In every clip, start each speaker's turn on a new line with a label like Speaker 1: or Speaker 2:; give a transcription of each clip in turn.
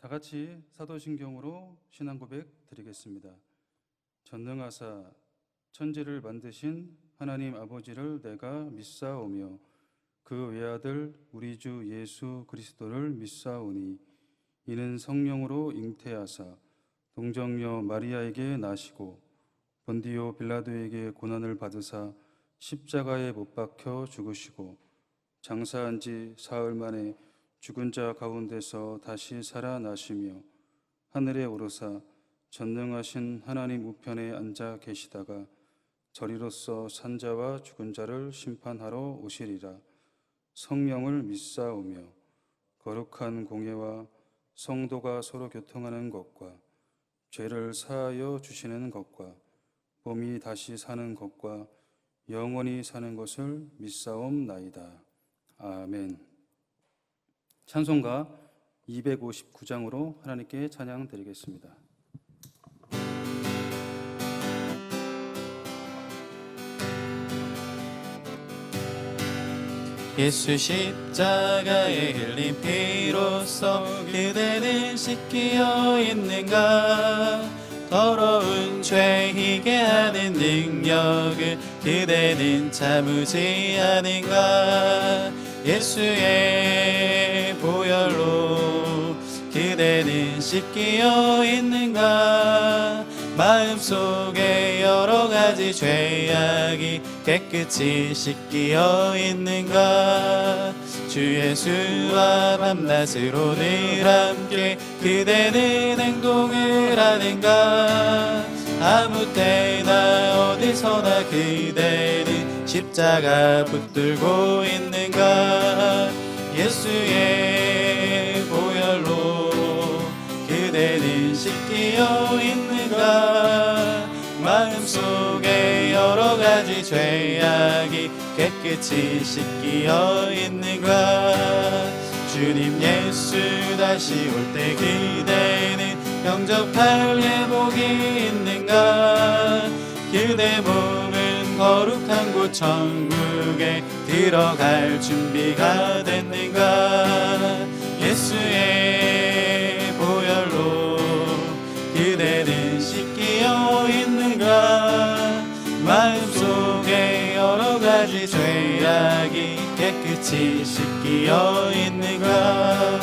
Speaker 1: 다 같이 사도신경으로 신앙 고백 드리겠습니다. 전능하사 천지를 만드신 하나님 아버지를 내가 믿사오며 그 외아들 우리 주 예수 그리스도를 믿사오니 이는 성령으로 잉태하사 동정녀 마리아에게 나시고 본디오 빌라도에게 고난을 받으사 십자가에 못 박혀 죽으시고 장사한 지 사흘 만에 죽은 자 가운데서 다시 살아나시며 하늘에 오르사 전능하신 하나님 우편에 앉아 계시다가 저리로서 산자와 죽은 자를 심판하러 오시리라. 성령을 믿사오며 거룩한 공예와 성도가 서로 교통하는 것과 죄를 사하여 주시는 것과 몸이 다시 사는 것과 영원히 사는 것을 믿사옵나이다. 아멘. 찬송가 259장으로 하나님께 찬양 드리겠습니다.
Speaker 2: 예수 십자가에 흘린 피로써 그대는 씻기어 있는가? 더러운 죄 희게 하는 능력을 그대는 참으지 않은가? 예수의 보혈로 그대는 씻기어 있는가? 마음속에 여러 가지 죄악이 깨끗이 씻기어 있는가? 주 예수와 밤낮으로 늘 함께 그대는 행동을 하는가? 아무 때나 어디서나 그대는 십자가 붙들고 있는가? 예수의 보혈로 그대는 씻기어 있는가? 마음속에 여러 가지 죄악이 깨끗이 씻기어 있는가? 주님 예수 다시 올 때 그대는 영접할 예복이 있는가? 그대 몸은 거룩한 곳 천국에 들어갈 준비가 됐는가? 예수의 보혈로 그대는 씻기어 있는가? 마음속에 여러 가지 죄악이 깨끗이 씻기어 있는가?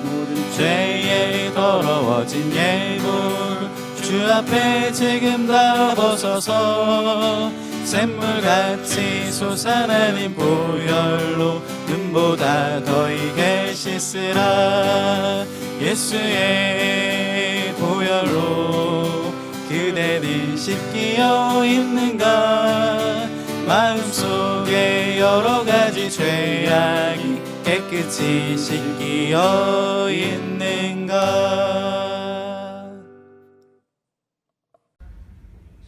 Speaker 2: 모든 죄에 더러워진 예물 주 앞에 지금 다 벗어서 샘물같이 솟아나는 보혈로 눈보다 더 익게 씻으라. 예수의 보혈로 그대는 씻기어 있는가? 마음속에 여러 가지 죄악이 깨끗이 씻기어 있는가?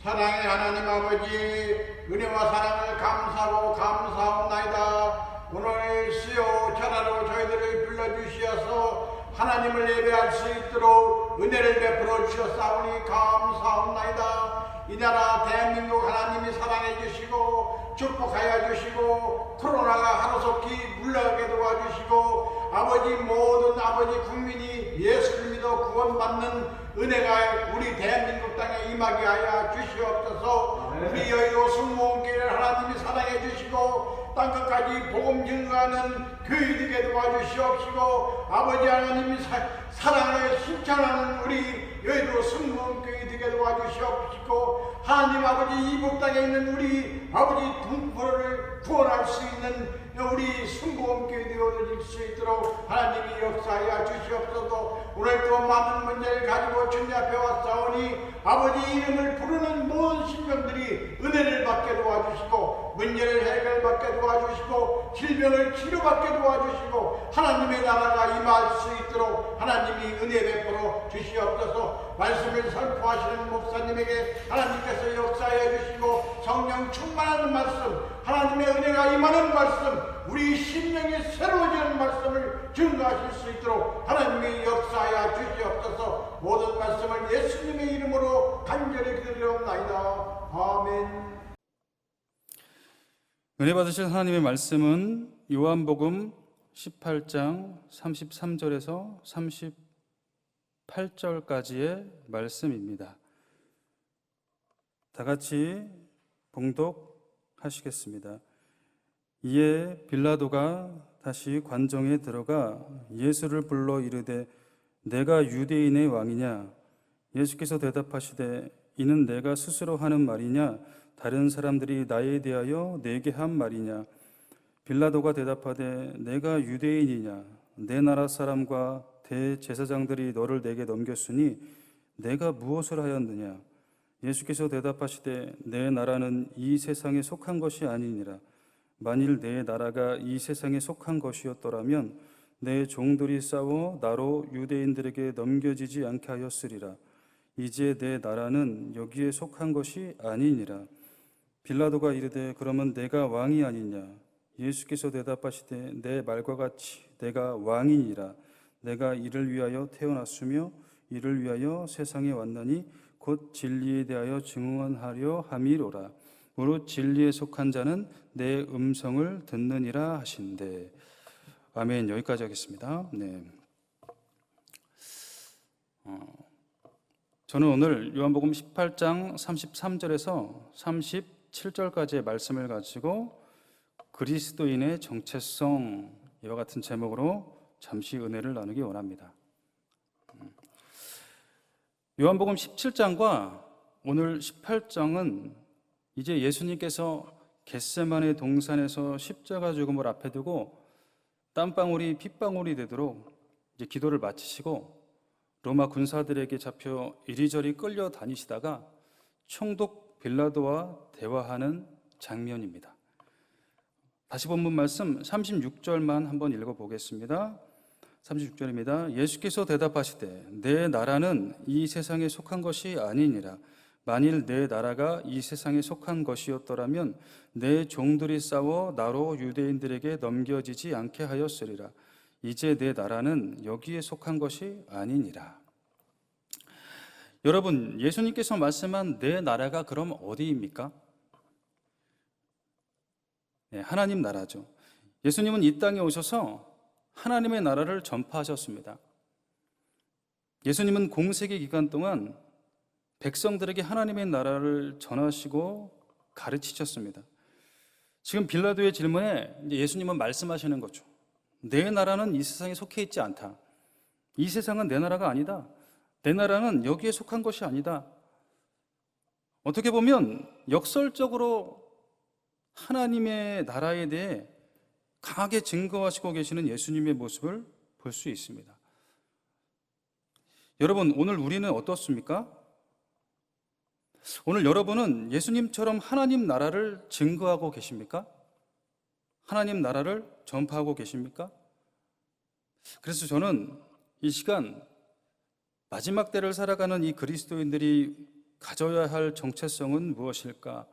Speaker 3: 사랑의 하나님 아버지, 은혜와 사랑을 감사하고 감사합나이다. 오늘 수요 전화로 저희들을 불러주시어서 하나님을 예배할 수 있도록 은혜를 베풀어 주셨사오니 감사합나이다. 이 나라 대한민국 하나님이 사랑해 주시고 축복하여 주시고 코로나가 하루속히 물러가게 도와주시고 아버지 모든 아버지 국민이 예수를 믿어 구원받는 은혜가 우리 대한민국 땅에 임하게 하여 주시옵소서. 우리 여의도 승무원교회를 하나님이 사랑해 주시고 땅끝까지 복음 증거하는 교회되게 도와주시옵시고 아버지 하나님이 사랑을 실천하는 우리 여의도 승무원교회 되게 도와주시옵시고 하나님 아버지 이북 땅에 있는 우리 아버지 동포를 구원할 수 있는 우리 승무원교회 되어질 수 있도록 하나님이 역사하여 주시옵소서. 오늘 또 많은 문제를 가지고 주님 앞에 왔사오니 아버지 이름을 부르는 모든 심령들이 은혜를 받게 도와주시고 문제를 해결받게 도와주시고 질병을 치료받게 도와주시고 하나님의 나라가 임할 수 있도록 하나님이 은혜 베풀어 주시옵소서. 말씀을 선포하시는 목사님에게 하나님께서 역사해 주시고 성령 충만하는 말씀 하나님의 은혜가 임하는 말씀 우리 심령이 새로워지는 말씀을 증거하실 수 있도록 하나님이 역사하여 주시옵소서. 모든 말씀을 예수님의 이름으로 간절히 기도드리옵나이다. 아멘.
Speaker 1: 은혜 받으실 하나님의 말씀은 요한복음 18장 33절에서 8절까지의 말씀입니다. 다 같이 봉독하시겠습니다. 이에 빌라도가 다시 관정에 들어가 예수를 불러 이르되 내가 유대인의 왕이냐? 예수께서 대답하시되 이는 내가 스스로 하는 말이냐? 다른 사람들이 나에 대하여 내게 한 말이냐? 빌라도가 대답하되 내가 유대인이냐? 내 나라 사람과 대제사장들이 너를 내게 넘겼으니 내가 무엇을 하였느냐? 예수께서 대답하시되 내 나라는 이 세상에 속한 것이 아니니라. 만일 내 나라가 이 세상에 속한 것이었더라면 내 종들이 싸워 나로 유대인들에게 넘겨지지 않게 하였으리라. 이제 내 나라는 여기에 속한 것이 아니니라. 빌라도가 이르되 그러면 내가 왕이 아니냐? 예수께서 대답하시되 내 말과 같이 내가 왕이니라. 내가 이를 위하여 태어났으며 이를 위하여 세상에 왔나니 곧 진리에 대하여 증언하려 함이로라. 무릇 진리에 속한 자는 내 음성을 듣느니라 하신대. 아멘. 여기까지 하겠습니다. 네. 저는 오늘 요한복음 18장 33절에서 37절까지의 말씀을 가지고 그리스도인의 정체성 이와 같은 제목으로 잠시 은혜를 나누기 원합니다. 요한복음 17장과 오늘 18장은 이제 예수님께서 겟세마네 동산에서 십자가 죽음을 앞에 두고 땀방울이 핏방울이 되도록 이제 기도를 마치시고 로마 군사들에게 잡혀 이리저리 끌려 다니시다가 총독 빌라도와 대화하는 장면입니다. 다시 본문 말씀 36절만 한번 읽어보겠습니다. 36절입니다. 예수께서 대답하시되 내 나라는 이 세상에 속한 것이 아니니라. 만일 내 나라가 이 세상에 속한 것이었더라면 내 종들이 싸워 나로 유대인들에게 넘겨지지 않게 하였으리라. 이제 내 나라는 여기에 속한 것이 아니니라. 여러분, 예수님께서 말씀한 내 나라가 그럼 어디입니까? 네, 하나님 나라죠. 예수님은 이 땅에 오셔서 하나님의 나라를 전파하셨습니다. 예수님은 공생의 기간 동안 백성들에게 하나님의 나라를 전하시고 가르치셨습니다. 지금 빌라도의 질문에 예수님은 말씀하시는 거죠. 내 나라는 이 세상에 속해 있지 않다. 이 세상은 내 나라가 아니다. 내 나라는 여기에 속한 것이 아니다. 어떻게 보면 역설적으로 하나님의 나라에 대해 강하게 증거하시고 계시는 예수님의 모습을 볼 수 있습니다. 여러분, 오늘 우리는 어떻습니까? 오늘 여러분은 예수님처럼 하나님 나라를 증거하고 계십니까? 하나님 나라를 전파하고 계십니까? 그래서 저는 이 시간 마지막 때를 살아가는 이 그리스도인들이 가져야 할 정체성은 무엇일까?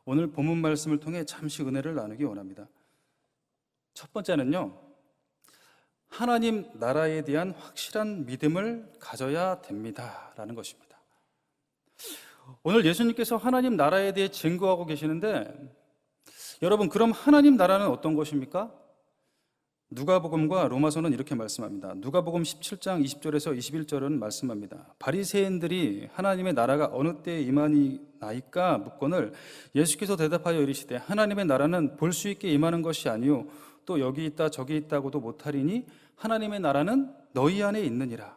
Speaker 1: 오늘 본문 말씀을 통해 잠시 은혜를 나누기 원합니다. 첫 번째는요, 하나님 나라에 대한 확실한 믿음을 가져야 됩니다라는 것입니다. 오늘 예수님께서 하나님 나라에 대해 증거하고 계시는데, 여러분, 그럼 하나님 나라는 어떤 것입니까? 누가복음과 로마서는 이렇게 말씀합니다. 누가복음 17장 20절에서 21절은 말씀합니다. 바리새인들이 하나님의 나라가 어느 때에 임하니나이까 묻거늘 예수께서 대답하여 이르시되 하나님의 나라는 볼 수 있게 임하는 것이 아니요 또 여기 있다 저기 있다고도 못하리니 하나님의 나라는 너희 안에 있느니라.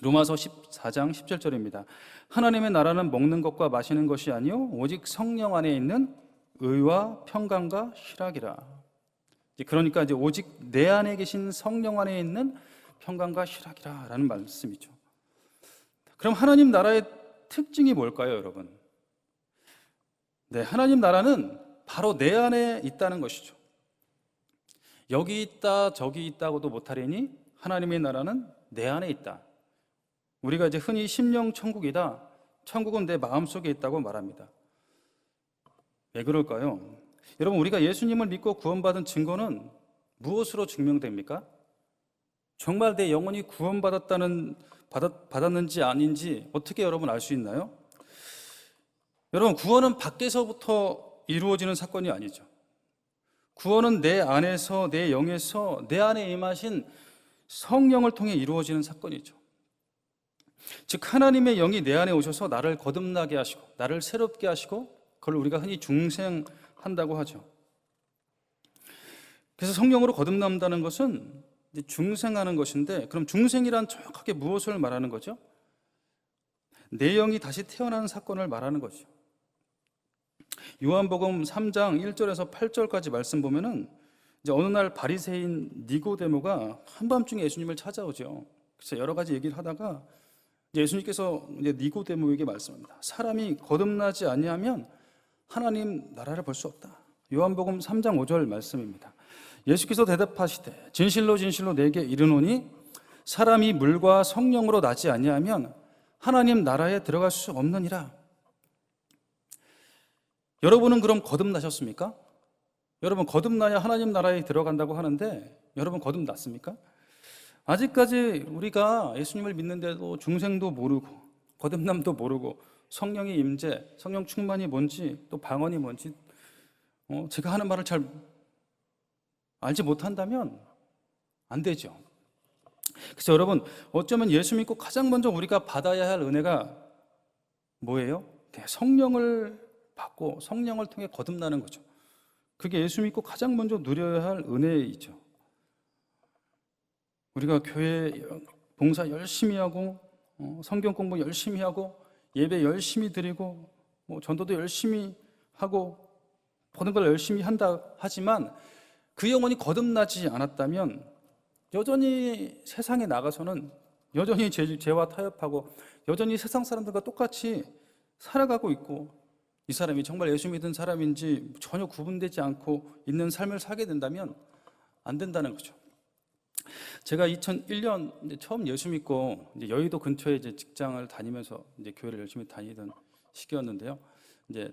Speaker 1: 로마서 14장 17절입니다. 하나님의 나라는 먹는 것과 마시는 것이 아니요 오직 성령 안에 있는 의와 평강과 희락이라. 그러니까 이제 오직 내 안에 계신 성령 안에 있는 평강과 희락이라라는 말씀이죠. 그럼 하나님 나라의 특징이 뭘까요, 여러분? 네, 하나님 나라는 바로 내 안에 있다는 것이죠. 여기 있다 저기 있다고도 못하리니 하나님의 나라는 내 안에 있다. 우리가 이제 흔히 심령 천국이다. 천국은 내 마음속에 있다고 말합니다. 왜 그럴까요? 여러분, 우리가 예수님을 믿고 구원받은 증거는 무엇으로 증명됩니까? 정말 내 영혼이 받았는지 아닌지 어떻게 여러분 알 수 있나요? 여러분, 구원은 밖에서부터 이루어지는 사건이 아니죠. 구원은 내 안에서, 내 영에서 내 안에 임하신 성령을 통해 이루어지는 사건이죠. 즉 하나님의 영이 내 안에 오셔서 나를 거듭나게 하시고 나를 새롭게 하시고 그걸 우리가 흔히 중생한다고 하죠. 그래서 성령으로 거듭난다는 것은 이제 중생하는 것인데, 그럼 중생이란 정확하게 무엇을 말하는 거죠? 내 영이 다시 태어나는 사건을 말하는 거죠. 요한복음 3장 1절에서 8절까지 말씀 보면은 이제 어느 날 바리새인 니고데모가 한밤중에 예수님을 찾아오죠. 그래서 여러 가지 얘기를 하다가 예수님께서 이제 니고데모에게 말씀합니다. 사람이 거듭나지 아니하면 하나님 나라를 볼 수 없다. 요한복음 3장 5절 말씀입니다. 예수께서 대답하시되 진실로 진실로 내게 이르노니 사람이 물과 성령으로 나지 아니하면 하나님 나라에 들어갈 수 없느니라. 여러분은 그럼 거듭나셨습니까? 여러분 거듭나야 하나님 나라에 들어간다고 하는데 여러분 거듭났습니까? 아직까지 우리가 예수님을 믿는데도 중생도 모르고 거듭남도 모르고 성령의 임재, 성령 충만이 뭔지 또 방언이 뭔지 제가 하는 말을 잘 알지 못한다면 안 되죠. 그래서 여러분 어쩌면 예수 믿고 가장 먼저 우리가 받아야 할 은혜가 뭐예요? 성령을 받고 성령을 통해 거듭나는 거죠. 그게 예수 믿고 가장 먼저 누려야 할 은혜이죠. 우리가 교회 봉사 열심히 하고 성경 공부 열심히 하고 예배 열심히 드리고 전도도 열심히 하고 모든 걸 열심히 한다 하지만 그 영혼이 거듭나지 않았다면 여전히 세상에 나가서는 여전히 죄와 타협하고 여전히 세상 사람들과 똑같이 살아가고 있고 이 사람이 정말 예수 믿은 사람인지 전혀 구분되지 않고 있는 삶을 살게 된다면 안 된다는 거죠. 제가 2001년 이제 처음 예수 믿고 이제 여의도 근처에 이제 직장을 다니면서 이제 교회를 열심히 다니던 시기였는데요. 이제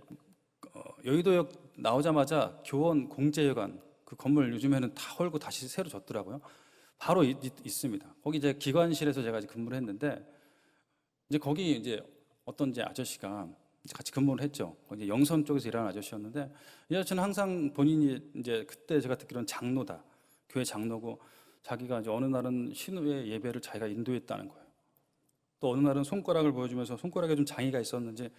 Speaker 1: 여의도역 나오자마자 교원 공제회관 그 건물 요즘에는 다 헐고 다시 새로 졌더라고요. 바로 있습니다. 거기 이제 기관실에서 제가 이제 근무를 했는데 이제 거기 이제 어떤 이제 아저씨가 같이 근무를 했죠. 이제 영선 쪽에서 일하는 아저씨였는데 이 아저씨는 항상 본인이 이제 그때 제가 듣기로는 장로다, 교회 장로고 자기가 이제 어느 날은 신우의 예배를 자기가 인도했다는 거예요. 또 어느 날은 손가락을 보여주면서 손가락에 좀 장애가 있었는지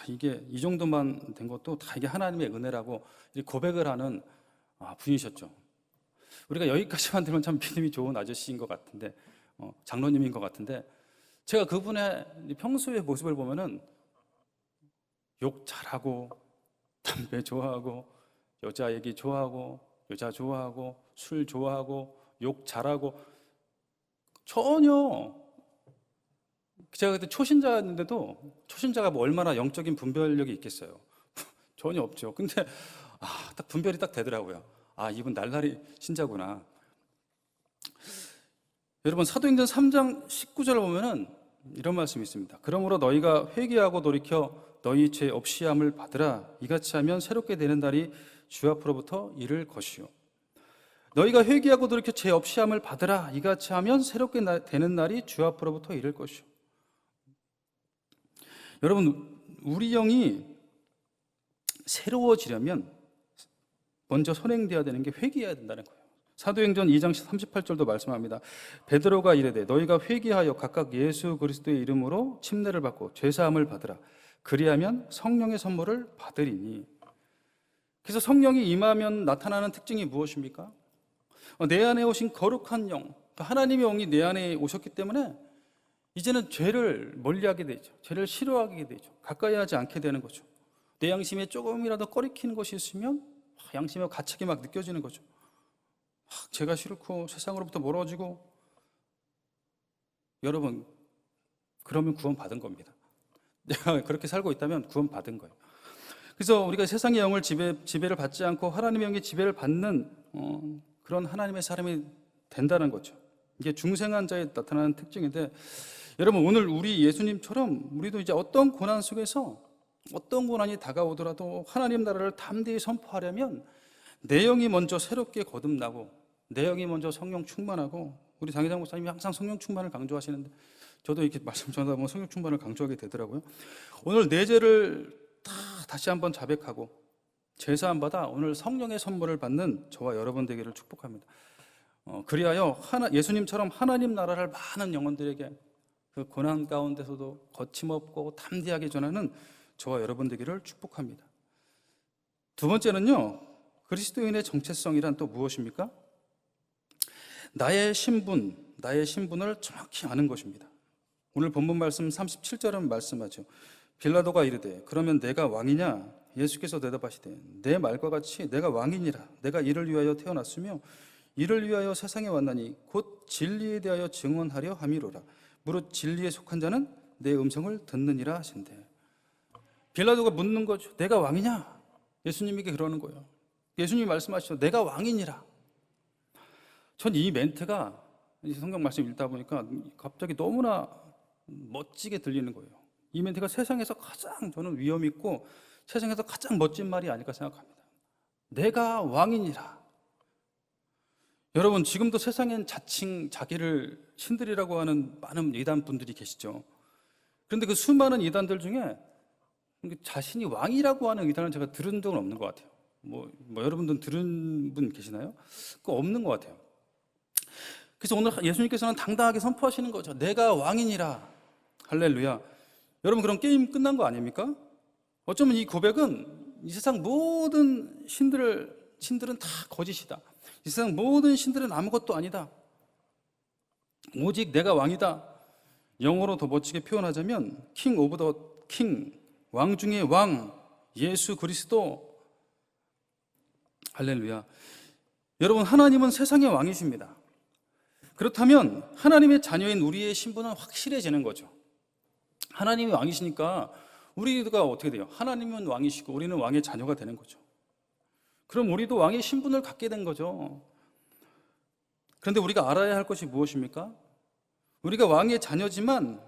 Speaker 1: 이게 이 정도만 된 것도 다 이게 하나님의 은혜라고 고백을 하는 분이셨죠. 우리가 여기까지만 들으면 참 믿음이 좋은 아저씨인 것 같은데 장로님인 것 같은데 제가 그분의 평소의 모습을 보면은 욕 잘하고 담배 좋아하고 여자 얘기 좋아하고 여자 좋아하고 술 좋아하고 욕 잘하고 전혀 제가 그때 초신자였는데도 초신자가 뭐 얼마나 영적인 분별력이 있겠어요. 전혀 없죠. 근데 딱 분별이 딱 되더라고요. 이분 날라리 신자구나. 여러분 사도행전 3장 19절을 보면은 이런 말씀이 있습니다. 그러므로 너희가 회개하고 돌이켜 너희 죄 없이함을 받으라. 이같이 하면 새롭게 되는 날이 주 앞으로부터 이를 것이요. 너희가 회개하고 돌이켜 죄 없이함을 받으라. 이같이 하면 새롭게 되는 날이 주 앞으로부터 이를 것이요. 여러분 우리 영이 새로워지려면 먼저 선행되어야 되는 게 회개해야 된다는 거예요. 사도행전 2장 38절도 말씀합니다. 베드로가 이르되 너희가 회개하여 각각 예수 그리스도의 이름으로 침례를 받고 죄사함을 받으라. 그리하면 성령의 선물을 받으리니. 그래서 성령이 임하면 나타나는 특징이 무엇입니까? 내 안에 오신 거룩한 영, 하나님의 영이 내 안에 오셨기 때문에 이제는 죄를 멀리하게 되죠. 죄를 싫어하게 되죠. 가까이 하지 않게 되는 거죠. 내 양심에 조금이라도 꺼리키는 것이 있으면 양심의 가책이 막 느껴지는 거죠. 죄가 싫고 세상으로부터 멀어지고 여러분 그러면 구원받은 겁니다. 내가 그렇게 살고 있다면 구원받은 거예요. 그래서 우리가 세상의 영을 지배를 받지 않고 하나님의 영의 지배를 받는 그런 하나님의 사람이 된다는 거죠. 이게 중생한 자에 나타나는 특징인데 여러분 오늘 우리 예수님처럼 우리도 이제 어떤 고난 속에서 어떤 고난이 다가오더라도 하나님 나라를 담대히 선포하려면 내 영이 먼저 새롭게 거듭나고 내 영이 먼저 성령 충만하고 우리 장혜장 목사님이 항상 성령 충만을 강조하시는데 저도 이렇게 말씀 전하다 보면 성령 충만을 강조하게 되더라고요. 오늘 내 죄를 다시 한번 자백하고 제사함 받아 오늘 성령의 선물을 받는 저와 여러분 되기를 축복합니다. 그리하여 예수님처럼 하나님 나라를 많은 영혼들에게 그 고난 가운데서도 거침없고 담대하게 전하는 저와 여러분 되기를 축복합니다. 두 번째는요, 그리스도인의 정체성이란 또 무엇입니까? 나의 신분을 정확히 아는 것입니다. 오늘 본문 말씀 37절은 말씀하죠. 빌라도가 이르되 그러면 내가 왕이냐? 예수께서 대답하시되 내 말과 같이 내가 왕이니라. 내가 이를 위하여 태어났으며 이를 위하여 세상에 왔나니 곧 진리에 대하여 증언하려 함이로라. 무릇 진리에 속한 자는 내 음성을 듣느니라 하신대. 빌라도가 묻는 거죠. 내가 왕이냐? 예수님에게 그러는 거예요. 예수님이 말씀하시죠. 내가 왕이니라. 전 이 멘트가 성경 말씀 읽다 보니까 갑자기 너무나 멋지게 들리는 거예요. 이 멘트가 세상에서 가장 저는 위험 있고 세상에서 가장 멋진 말이 아닐까 생각합니다. 내가 왕이니라. 여러분, 지금도 세상엔 자칭 자기를 신들이라고 하는 많은 이단 분들이 계시죠. 그런데 그 수많은 이단들 중에 자신이 왕이라고 하는 이단을 제가 들은 적은 없는 것 같아요. 뭐 여러분들 들은 분 계시나요? 그거 없는 것 같아요. 그래서 오늘 예수님께서는 당당하게 선포하시는 거죠. 내가 왕이니라. 할렐루야. 여러분, 그럼 게임 끝난 거 아닙니까? 어쩌면 이 고백은 이 세상 모든 신들은 다 거짓이다. 이 세상 모든 신들은 아무것도 아니다. 오직 내가 왕이다. 영어로 더 멋지게 표현하자면 킹 오브 더 킹, 왕 중의 왕, 예수 그리스도. 할렐루야. 여러분, 하나님은 세상의 왕이십니다. 그렇다면 하나님의 자녀인 우리의 신분은 확실해지는 거죠. 하나님이 왕이시니까 우리가 어떻게 돼요? 하나님은 왕이시고 우리는 왕의 자녀가 되는 거죠. 그럼 우리도 왕의 신분을 갖게 된 거죠. 그런데 우리가 알아야 할 것이 무엇입니까? 우리가 왕의 자녀지만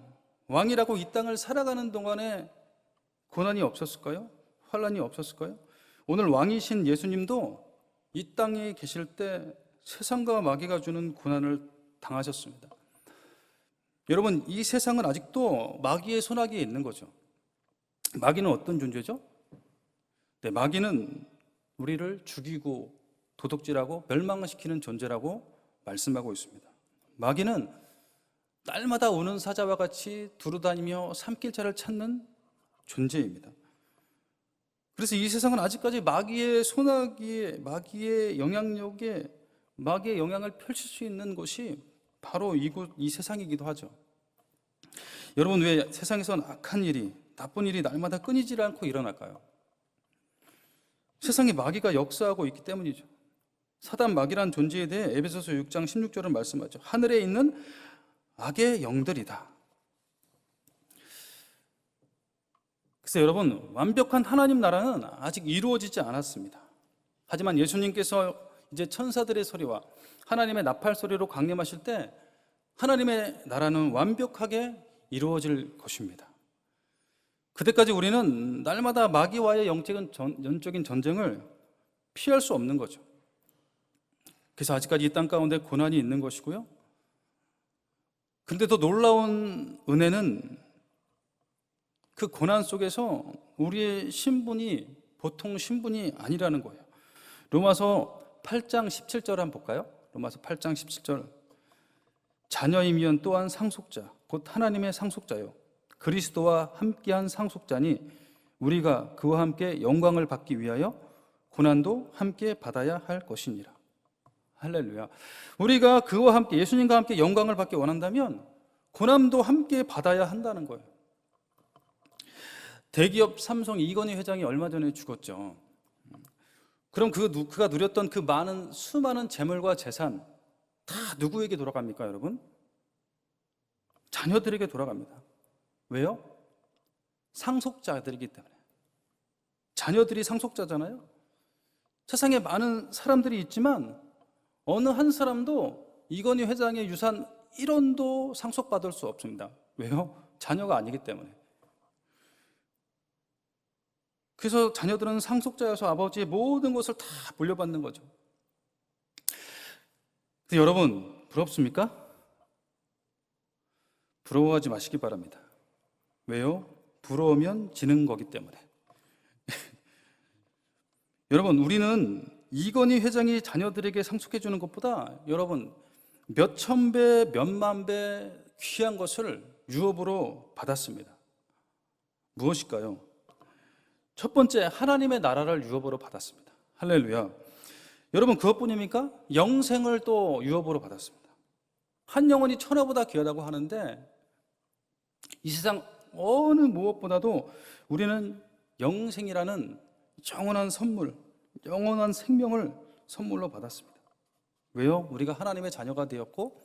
Speaker 1: 왕이라고 이 땅을 살아가는 동안에 고난이 없었을까요? 환난이 없었을까요? 오늘 왕이신 예수님도 이 땅에 계실 때 세상과 마귀가 주는 고난을 당하셨습니다. 여러분, 이 세상은 아직도 마귀의 손아귀에 있는 거죠. 마귀는 어떤 존재죠? 네, 마귀는 우리를 죽이고 도둑질하고 멸망시키는 존재라고 말씀하고 있습니다. 마귀는 날마다 오는 사자와 같이 두루다니며 삼킬 자를 찾는 존재입니다. 그래서 이 세상은 아직까지 마귀의 손아귀에, 마귀의 영향력에, 마귀의 영향을 펼칠 수 있는 곳이 바로 이 세상이기도 하죠. 여러분, 왜 세상에선 악한 일이, 나쁜 일이 날마다 끊이질 않고 일어날까요? 세상에 마귀가 역사하고 있기 때문이죠. 사단 마귀란 존재에 대해 에베소서 6장 16절은 말씀하죠. 하늘에 있는 악의 영들이다. 그래서 여러분, 완벽한 하나님 나라는 아직 이루어지지 않았습니다. 하지만 예수님께서 이제 천사들의 소리와 하나님의 나팔 소리로 강림하실 때 하나님의 나라는 완벽하게 이루어질 것입니다. 그때까지 우리는 날마다 마귀와의 영적인 전쟁을 피할 수 없는 거죠. 그래서 아직까지 이 땅 가운데 고난이 있는 것이고요. 근데 더 놀라운 은혜는 그 고난 속에서 우리의 신분이 보통 신분이 아니라는 거예요. 로마서 8장 17절 한번 볼까요? 로마서 8장 17절. 자녀이면 또한 상속자, 곧 하나님의 상속자요, 그리스도와 함께한 상속자니 우리가 그와 함께 영광을 받기 위하여 고난도 함께 받아야 할 것이니라. 할렐루야. 우리가 그와 함께, 예수님과 함께 영광을 받기 원한다면 고난도 함께 받아야 한다는 거예요. 대기업 삼성 이건희 회장이 얼마 전에 죽었죠. 그럼 그가 누렸던 그 수많은 재물과 재산 다 누구에게 돌아갑니까, 여러분? 자녀들에게 돌아갑니다. 왜요? 상속자들이기 때문에. 자녀들이 상속자잖아요. 세상에 많은 사람들이 있지만 어느 한 사람도 이건희 회장의 유산 1원도 상속받을 수 없습니다. 왜요? 자녀가 아니기 때문에. 그래서 자녀들은 상속자여서 아버지의 모든 것을 다 물려받는 거죠. 근데 여러분, 부럽습니까? 부러워하지 마시기 바랍니다. 왜요? 부러우면 지는 거기 때문에. 여러분, 우리는 이건희 회장이 자녀들에게 상속해 주는 것보다 여러분 몇천 배, 몇만 배 귀한 것을 유업으로 받았습니다. 무엇일까요? 첫 번째, 하나님의 나라를 유업으로 받았습니다. 할렐루야. 여러분, 그것뿐입니까? 영생을 또 유업으로 받았습니다. 한 영혼이 천하보다 귀하다고 하는데 이 세상 어느 무엇보다도 우리는 영생이라는 영원한 선물, 영원한 생명을 선물로 받았습니다. 왜요? 우리가 하나님의 자녀가 되었고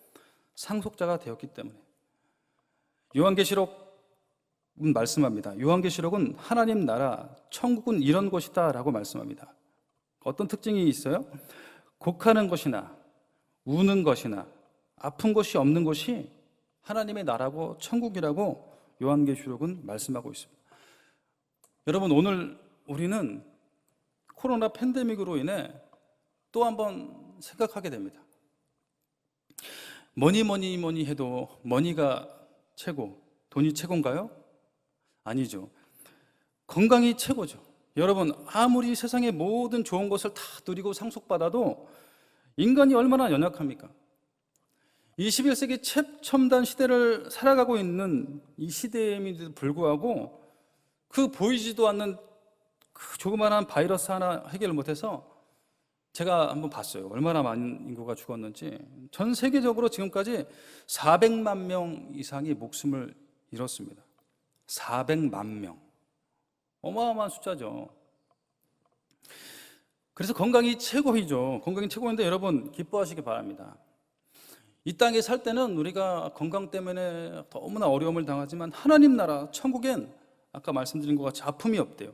Speaker 1: 상속자가 되었기 때문에. 요한계시록은 말씀합니다. 요한계시록은 하나님 나라, 천국은 이런 곳이다 라고 말씀합니다. 어떤 특징이 있어요? 곡하는 것이나 우는 것이나 아픈 것이 없는 곳이 하나님의 나라고 천국이라고 요한계시록은 말씀하고 있습니다. 여러분, 오늘 우리는 코로나 팬데믹으로 인해 또 한번 생각하게 됩니다. 뭐니 해도 머니가 최고, 돈이 최고인가요? 아니죠. 건강이 최고죠. 여러분, 아무리 세상의 모든 좋은 것을 다 누리고 상속받아도 인간이 얼마나 연약합니까? 21세기 최첨단 시대를 살아가고 있는 이 시대임에도 불구하고 그 보이지도 않는 그 조그마한 바이러스 하나 해결을 못해서 제가 한번 봤어요. 얼마나 많은 인구가 죽었는지. 전 세계적으로 지금까지 400만 명 이상이 목숨을 잃었습니다. 400만 명. 어마어마한 숫자죠. 그래서 건강이 최고이죠. 건강이 최고인데 여러분 기뻐하시기 바랍니다. 이 땅에 살 때는 우리가 건강 때문에 너무나 어려움을 당하지만 하나님 나라 천국엔 아까 말씀드린 것 같이 아픔이 없대요.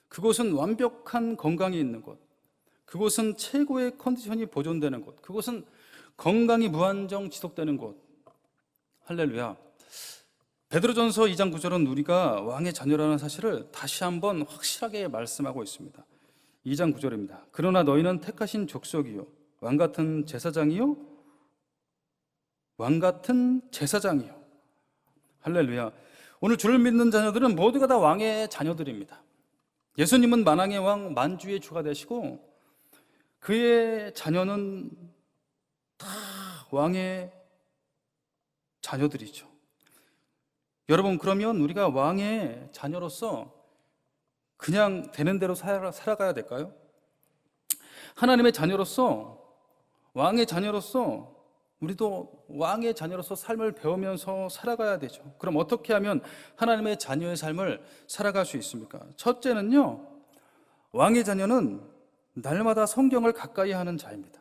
Speaker 1: 그곳은 완벽한 건강이 있는 곳, 그곳은 최고의 컨디션이 보존되는 곳, 그곳은 건강이 무한정 지속되는 곳. 할렐루야. 베드로전서 2장 9절은 우리가 왕의 자녀라는 사실을 다시 한번 확실하게 말씀하고 있습니다. 2장 9절입니다. 그러나 너희는 택하신 족속이요 왕같은 제사장이요 할렐루야. 오늘 주를 믿는 자녀들은 모두가 다 왕의 자녀들입니다. 예수님은 만왕의 왕, 만주의 주가 되시고 그의 자녀는 다 왕의 자녀들이죠. 여러분, 그러면 우리가 왕의 자녀로서 그냥 되는 대로 살아가야 될까요? 하나님의 자녀로서, 왕의 자녀로서 우리도 왕의 자녀로서 삶을 배우면서 살아가야 되죠. 그럼 어떻게 하면 하나님의 자녀의 삶을 살아갈 수 있습니까? 첫째는요, 왕의 자녀는 날마다 성경을 가까이 하는 자입니다.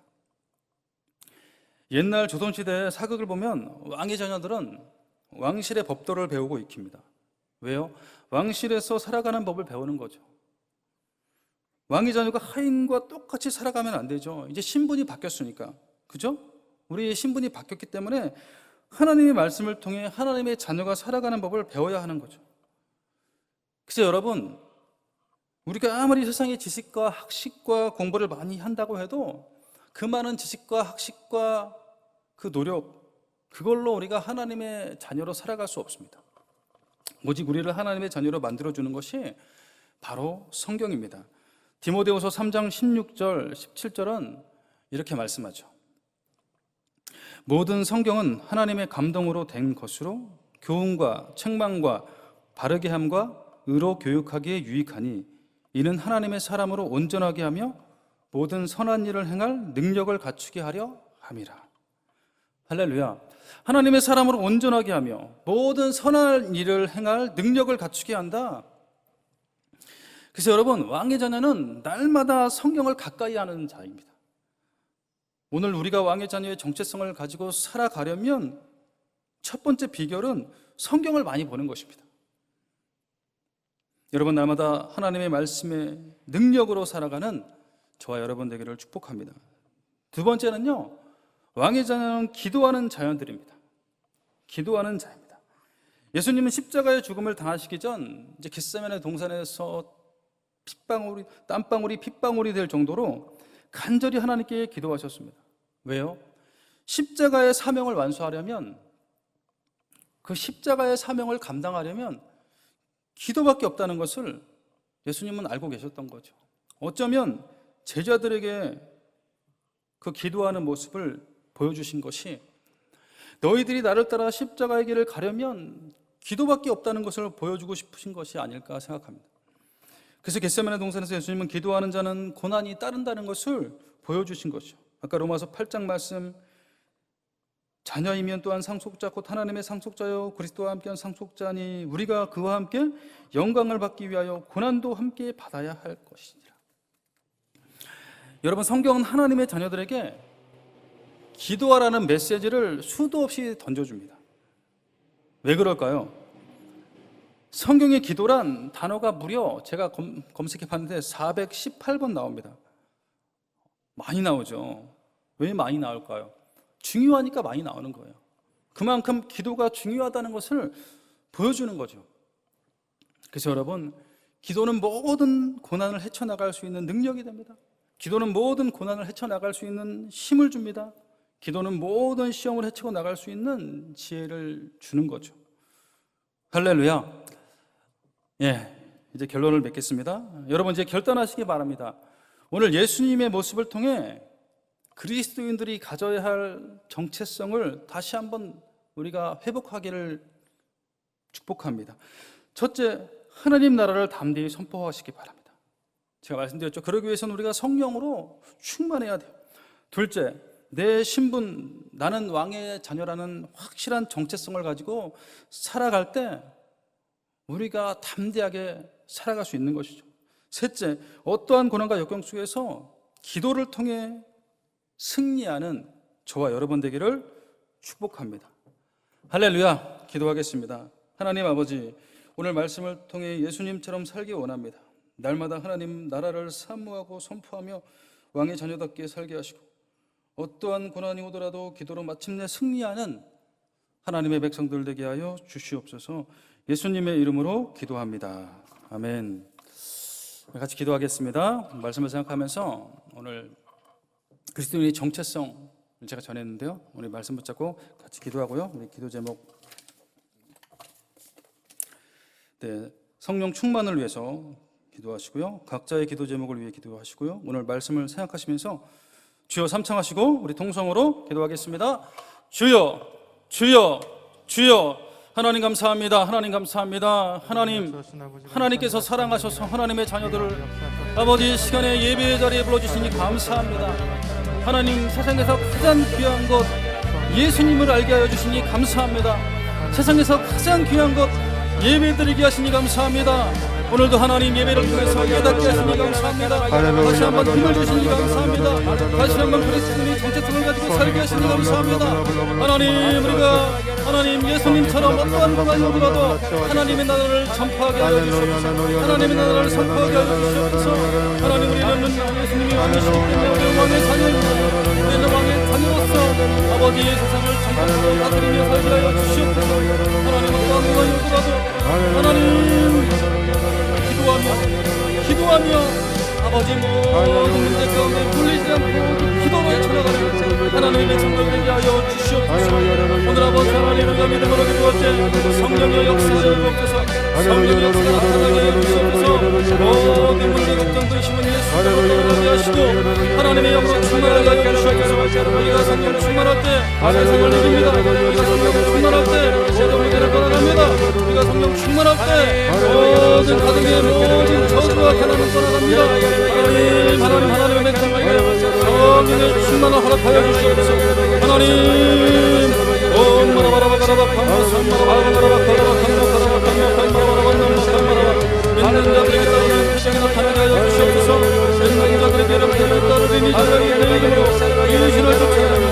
Speaker 1: 옛날 조선시대 사극을 보면 왕의 자녀들은 왕실의 법도를 배우고 익힙니다. 왜요? 왕실에서 살아가는 법을 배우는 거죠. 왕의 자녀가 하인과 똑같이 살아가면 안 되죠. 이제 신분이 바뀌었으니까. 그죠? 우리의 신분이 바뀌었기 때문에 하나님의 말씀을 통해 하나님의 자녀가 살아가는 법을 배워야 하는 거죠. 그래서 여러분, 우리가 아무리 세상의 지식과 학식과 공부를 많이 한다고 해도 그 많은 지식과 학식과 그 노력, 그걸로 우리가 하나님의 자녀로 살아갈 수 없습니다. 오직 우리를 하나님의 자녀로 만들어주는 것이 바로 성경입니다. 디모데후서 3장 16절, 17절은 이렇게 말씀하죠. 모든 성경은 하나님의 감동으로 된 것으로 교훈과 책망과 바르게 함과 의로 교육하기에 유익하니 이는 하나님의 사람으로 온전하게 하며 모든 선한 일을 행할 능력을 갖추게 하려 함이라. 할렐루야. 하나님의 사람으로 온전하게 하며 모든 선한 일을 행할 능력을 갖추게 한다. 그래서 여러분, 왕의 자녀는 날마다 성경을 가까이 하는 자입니다. 오늘 우리가 왕의 자녀의 정체성을 가지고 살아가려면 첫 번째 비결은 성경을 많이 보는 것입니다. 여러분, 날마다 하나님의 말씀의 능력으로 살아가는 저와 여러분 되기를 축복합니다. 두 번째는요, 왕의 자녀는 기도하는 자녀들입니다. 기도하는 자입니다. 예수님은 십자가의 죽음을 당하시기 전 이제 겟세마네 동산에서 땀방울이 핏방울이 될 정도로 간절히 하나님께 기도하셨습니다. 왜요? 십자가의 사명을 완수하려면, 그 십자가의 사명을 감당하려면 기도밖에 없다는 것을 예수님은 알고 계셨던 거죠. 어쩌면 제자들에게 그 기도하는 모습을 보여주신 것이 너희들이 나를 따라 십자가의 길을 가려면 기도밖에 없다는 것을 보여주고 싶으신 것이 아닐까 생각합니다. 그래서 겟세마네 동산에서 예수님은 기도하는 자는 고난이 따른다는 것을 보여주신 것이죠. 아까 로마서 8장 말씀, 자녀이면 또한 상속자 곧 하나님의 상속자요 그리스도와 함께한 상속자니 우리가 그와 함께 영광을 받기 위하여 고난도 함께 받아야 할 것이니라. 여러분, 성경은 하나님의 자녀들에게 기도하라는 메시지를 수도 없이 던져줍니다. 왜 그럴까요? 성경의 기도란 단어가 무려 제가 검색해 봤는데 418번 나옵니다. 많이 나오죠. 왜 많이 나올까요? 중요하니까 많이 나오는 거예요. 그만큼 기도가 중요하다는 것을 보여주는 거죠. 그래서 여러분, 기도는 모든 고난을 헤쳐나갈 수 있는 능력이 됩니다. 기도는 모든 고난을 헤쳐나갈 수 있는 힘을 줍니다. 기도는 모든 시험을 헤치고 나갈 수 있는 지혜를 주는 거죠. 할렐루야. 이제 결론을 맺겠습니다. 여러분, 이제 결단하시기 바랍니다. 오늘 예수님의 모습을 통해 그리스도인들이 가져야 할 정체성을 다시 한번 우리가 회복하기를 축복합니다. 첫째, 하나님 나라를 담대히 선포하시기 바랍니다. 제가 말씀드렸죠. 그러기 위해서는 우리가 성령으로 충만해야 돼요. 둘째, 내 신분, 나는 왕의 자녀라는 확실한 정체성을 가지고 살아갈 때 우리가 담대하게 살아갈 수 있는 것이죠. 셋째, 어떠한 고난과 역경 속에서 기도를 통해 승리하는 저와 여러분 되기를 축복합니다. 할렐루야. 기도하겠습니다. 하나님 아버지, 오늘 말씀을 통해 예수님처럼 살기 원합니다. 날마다 하나님 나라를 사모하고 선포하며 왕의 자녀답게 살게 하시고 어떠한 고난이 오더라도 기도로 마침내 승리하는 하나님의 백성들 되게 하여 주시옵소서. 예수님의 이름으로 기도합니다. 아멘. 같이 기도하겠습니다. 말씀을 생각하면서 오늘 그리스도인의 정체성 제가 전했는데요. 오늘 말씀 붙잡고 같이 기도하고요. 우리 기도 제목, 성령 충만을 위해서 기도하시고요. 각자의 기도 제목을 위해 기도하시고요. 오늘 말씀을 생각하시면서 주여 삼창하시고 우리 통성으로 기도하겠습니다. 주여, 주여, 주여. 하나님 감사합니다. 하나님 감사합니다. 하나님께서 사랑하셔서 하나님의 자녀들을 아버지 시간에 예배의 자리에 불러주시니 감사합니다. 하나님, 세상에서 가장 귀한 것 예수님을 알게 하여 주시니 감사합니다. 세상에서 가장 귀한 것 예배드리게 하시니 감사합니다. 오늘도 하나님 예배를 통해서 깨닫게 하시니 감사합니다. 다시 한번 힘을 주시니 감사합니다. 다시 한번 그리스도의 정체성을 가지고 살게 하시니 감사합니다. 하나님, 우리가 하나님 예수님처럼 어떠한 고난이 오더라도 하나님의 나라를 전파하게 하여 주시옵소서. 하나님의 나라를 선포하게 하여 주시옵소서. 하나님, 우리는 예수님이 왕이시기 때문에 우리는 왕의 자녀입니다. 우리는 왕의 자녀로서 아버지의 세상을 전파하고 다스리며 살게 하여 주시옵소서. 하나님, 어떠한 고난이 오더라도 하나님 기도하며 아버지 모든 문제 가운데 풀리지 않고 기도로 헤쳐나가는 하나님의 백성들 되게 하여 주시옵소서. 오늘 아버지 하나님, 우리가 믿음으로 기도할 때 성령의 역사를 주옵소서. 성령의 역사를 나타나게 주옵소서. 모든 문제 걱정도 심은 예수님으로 떠나게 하시고 하나님의 영으로 충만하게 하여 주옵소서. 우리가 성령 충만할 때 세상을 이깁니다. 우리가 성령 충만할 때 모든 문제를 떠나갑니다. 우리가 성령 충만할 때 모든 가정의 모든 저주와 가난을 떠나갑니다. 하나님의 백성에게 성령의 충만을 허락하여 주시옵소서. 하나님, 믿는 자들에게 따르는 표정이 나타나게 하여 주시옵소서. 믿는 자들에게 따르는 이들에게 이름으로 이신을 쫓아내며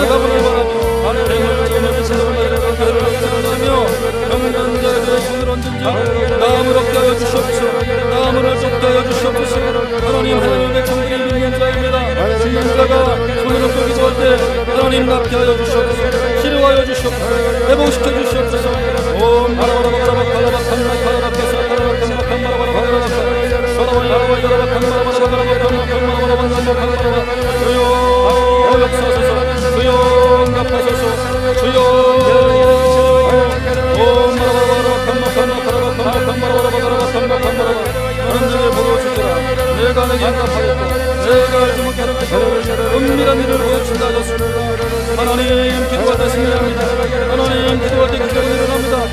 Speaker 1: 새가보니 바라며 행을 지으며 새로운 나라를 가르치며 병난 자들의 손을 얹은 자 나무를 얻게 하여 주시옵소서. 나무를 쫓게 하여 주시옵소서. 하나님, 하나님의 백성들이 믿는 자입니다. 믿는 자가 손을 얹고 기도할 때 하나님 낫게 하여 주시옵소서. 치료하여 주시옵소서. 회복시켜 주시옵소서. 옴 바라바라바라바 칼라바 칸나 칼라바께서 칼라바 칸나 바라바라바라바 샤라바라바 야라바 칸나 바라바라바라바 칸나 바라바라바라바 주여 역사하소서. 주여 응답하소서. 주여 옴 바라바라바라바 칸나 칸나 바라바 칸나 바라바라바라바 칸나 바라바라바 하는 자의 보러 주시라. 내가 내게 응답하였고 내가 알지 못하는 은밀한 일을 보여준다 하셨습니다. 하나님, 기도가 되시면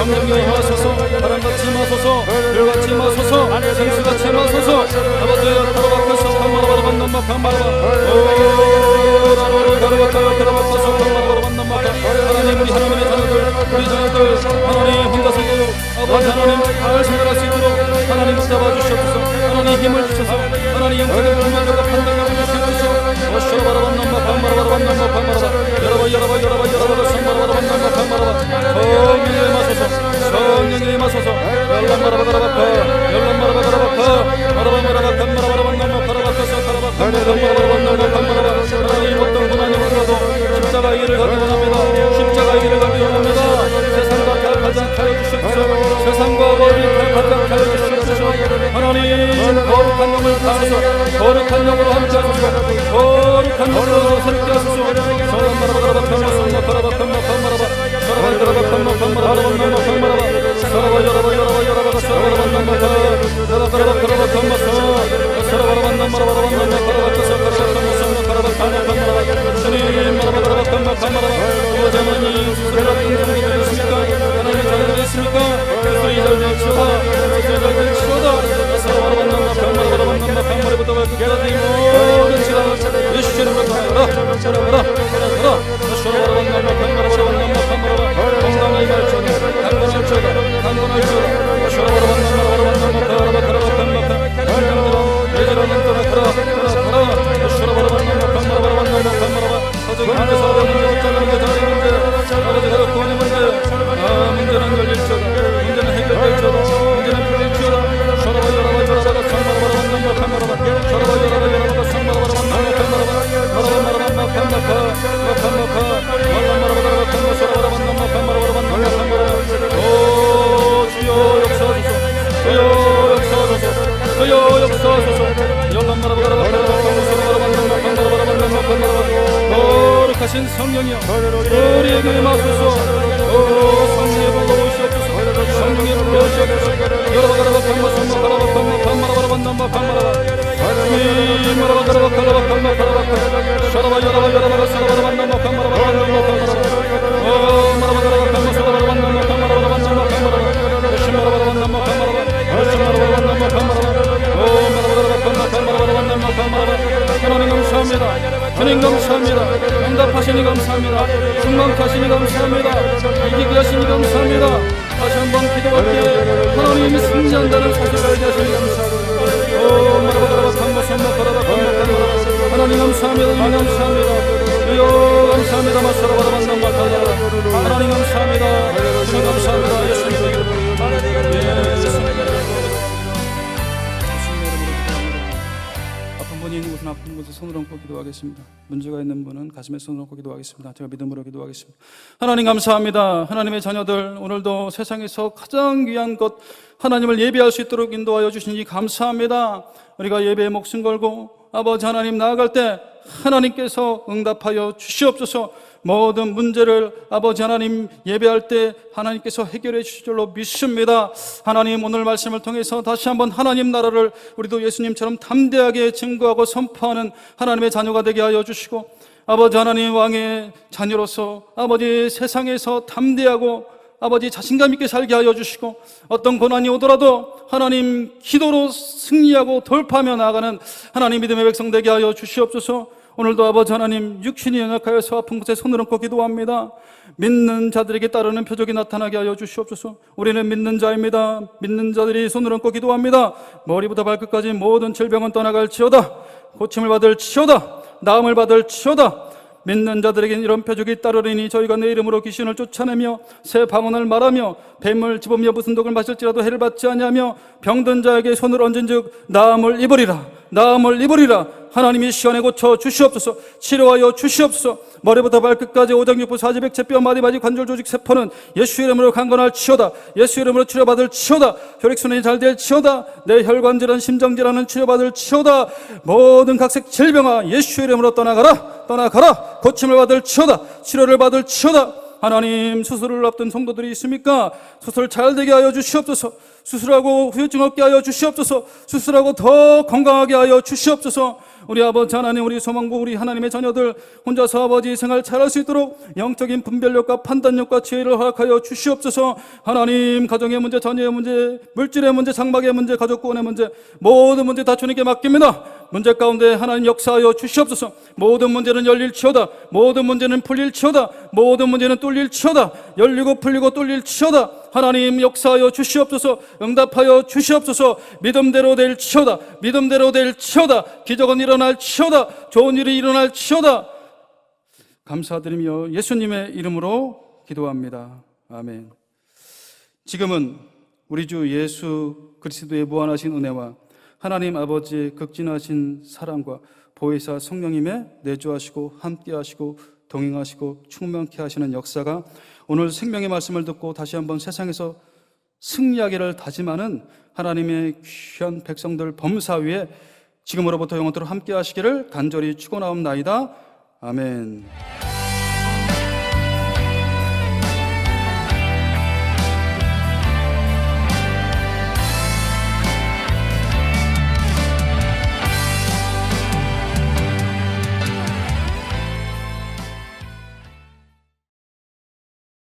Speaker 1: 성령님 임하소서, 바람같이 임하소서, 불같이 임하소서, 생수같이 임하소서. 아버지여 가로박혀서 강마라바라 만남마 강마라바 하나님, 우리 하나님의 자녀들, 우리 자녀들 하나님 혼자서도 아버지 하나님 잘 생각할 수 있도록 하나님 붙잡아주시옵소서. 하나님 힘을 주셔서 하나님 영적인 분별과 판단력을 주시옵소서. 어시라바라 만남마 강마라바라 만남마 강마라바 여러바 성마라바라 만남마 강마라바 성령님 임하소서, 성령님 임하소서. 열람마라바가라바카 열람마라바가라바카 마라바마라바 강마라바라 만남마 가라바카서 가라바카 마라바라 만남마 강마라바 하나님 어떤 고난이 오더라도 십자가 일을 가기 원합니다. 십자가 일을 가기 원합니다. 세상과 타락하지 않게 하여 주시옵소서. 세상과 머리를 타락하지 않게 하여 주시옵소서. 하나님 거룩한 영을 다하소서. 거룩한 영으로 함께 하소서. 거룩한 영으로 새롭게 하소서. 서람마라바가라바 강마라바 가라바카 마라바 서라바가라바 강마라바 강마라바 서라바 여라바 서라바 만남마 가라바가라바 가라바 강마서 서라바라 만남마 가라바 가라바카서 가라바 주님 마라바가라바 강마라바 어제만이 수술을 받은 성도들이 있습니까? 하나님 자녀들이 있습니까? 그리스도의 이자를 치워다 서라바라 만남마 강마라부터 끝까지 모든 시간 예수님을 하라 서라바라 서라바라 만남마 강마라바라 건강의 발전을 강건할 주다 강건할 주다 서라바라 만남마 가라바 강마카 예전에는 떠나 가라 서라바라 만남마 강마라바라 강마라바 가족이 문제서 문제 어쩌는 게 자리 문제 아버지 가족 구원의 문제 문제는 열릴지어다 문제는 해결될지어다 문제는 풀릴지어다 서라바 여라바 성마라바라 만남마 강마라바 서라바 여라바 성마라바라 만남마 강마라바 마라바마라바 강마카 마카마카 말라마라바라 강마 서라바라 만남마 강마라바라 만남마 강마라바 오 주여 역사하소서 주여 역사하소서 주여 역사하소서 열람마라바라 서라바라 만남마 강마라바라 만남마 강마라바 거룩하신 성령이여 우리에게 임하소서. 성령의 보고 오시옵소서. 성령의 보고 오시옵소서. 여러바가라바 강마선마 가라바 강마라바라 만남마 강마라바 마라바가라바 가라바 강마라바 서라바 여라바 서라바라 만남마 강마라바 만남마 강마라바 마라바가라바 강마 서라바라 만남마 강마라바 만남마 강마라바 여신마라바라 만남마 강마라바 여신마라바라 만남마 강마라바 마라바가라바 강마라바라 만남마 강마라바 하나님 감사합니다. 주님 감사합니다. 응답하시니 감사합니다. 충만하시니 감사합니다. 이기게 하시니 감사합니다. 다시 한번 기도할게 하나님이 승리한다는 사실을 알게 하시니 감사합니다. 마라바가라바 강마선마 가라바 강마가라바 하나님 감사합니다. 주님 감사합니다. 주여 감사합니다. 마사라바라 만남마 가라바 하나님 감사합니다. 주님 감사합니다. 예수님 있는 곳은 아픈 곳에 손을 얹고 기도하겠습니다. 문제가 있는 분은 가슴에 손을 얹고 기도하겠습니다. 제가 믿음으로 기도하겠습니다. 하나님 감사합니다. 하나님의 자녀들 오늘도 세상에서 가장 귀한 것 하나님을 예배할 수 있도록 인도하여 주시니 감사합니다. 우리가 예배에 목숨 걸고 아버지 하나님 나아갈 때 하나님께서 응답하여 주시옵소서. 모든 문제를 아버지 하나님 예배할 때 하나님께서 해결해 주실 줄로 믿습니다. 하나님 오늘 말씀을 통해서 다시 한번 하나님 나라를 우리도 예수님처럼 담대하게 증거하고 선포하는 하나님의 자녀가 되게 하여 주시고 아버지 하나님 왕의 자녀로서 아버지 세상에서 담대하고 아버지 자신감 있게 살게 하여 주시고 어떤 고난이 오더라도 하나님 기도로 승리하고 돌파하며 나아가는 하나님 믿음의 백성 되게 하여 주시옵소서. 오늘도 아버지 하나님 육신이 연약하여서 아픈 곳에 손을 얹고 기도합니다. 믿는 자들에게 따르는 표적이 나타나게 하여 주시옵소서. 우리는 믿는 자입니다. 믿는 자들이 손을 얹고 기도합니다. 머리부터 발끝까지 모든 질병은 떠나갈지어다. 고침을 받을지어다. 나음을 받을지어다. 믿는 자들에겐 이런 표적이 따르리니 저희가 내 이름으로 귀신을 쫓아내며 새 방언을 말하며 뱀을 집으며 무슨 독을 마실지라도 해를 받지 아니하며 병든 자에게 손을 얹은즉 나음을 입으리라. 나음을 입으리라. 하나님이 시원에 고쳐 주시옵소서. 치료하여 주시옵소서. 머리부터 발끝까지 오장육부 사지백체 뼈 마디마디 관절 조직 세포는 예수 이름으로 강건할 치료다. 예수 이름으로 치료받을 치료다. 혈액순환이 잘 될 치료다. 내 혈관질환 심장질환은 치료받을 치료다. 모든 각색 질병아 예수 이름으로 떠나가라. 떠나가라. 고침을 받을 치료다. 치료를 받을 치료다. 하나님, 수술을 앞둔 성도들이 있습니까? 수술 잘 되게 하여 주시옵소서. 수술하고 후유증 없게 하여 주시옵소서. 수술하고 더 건강하게 하여 주시옵소서. 우리 아버지 하나님, 우리 소망고 우리 하나님의 자녀들 혼자서 아버지 생활 잘할 수 있도록 영적인 분별력과 판단력과 지혜를 허락하여 주시옵소서. 하나님, 가정의 문제, 자녀의 문제, 물질의 문제, 장막의 문제, 가족구원의 문제, 모든 문제 다 주님께 맡깁니다. 문제 가운데 하나님 역사하여 주시옵소서. 모든 문제는 열릴지어다. 모든 문제는 풀릴지어다. 모든 문제는 뚫릴지어다. 열리고 풀리고 뚫릴지어다. 하나님 역사하여 주시옵소서. 응답하여 주시옵소서. 믿음대로 될지어다. 믿음대로 될지어다. 기적은 일어날지어다. 좋은 일이 일어날지어다. 감사드리며 예수님의 이름으로 기도합니다. 아멘. 지금은 우리 주 예수 그리스도의 무한하신 은혜와 하나님 아버지의 극진하신 사랑과 보혜사 성령님의 내주하시고 함께하시고 동행하시고 충만케 하시는 역사가 오늘 생명의 말씀을 듣고 다시 한번 세상에서 승리하기를 다짐하는 하나님의 귀한 백성들 범사 위에 지금으로부터 영원토록 함께하시기를 간절히 축원하옵나이다. 아멘.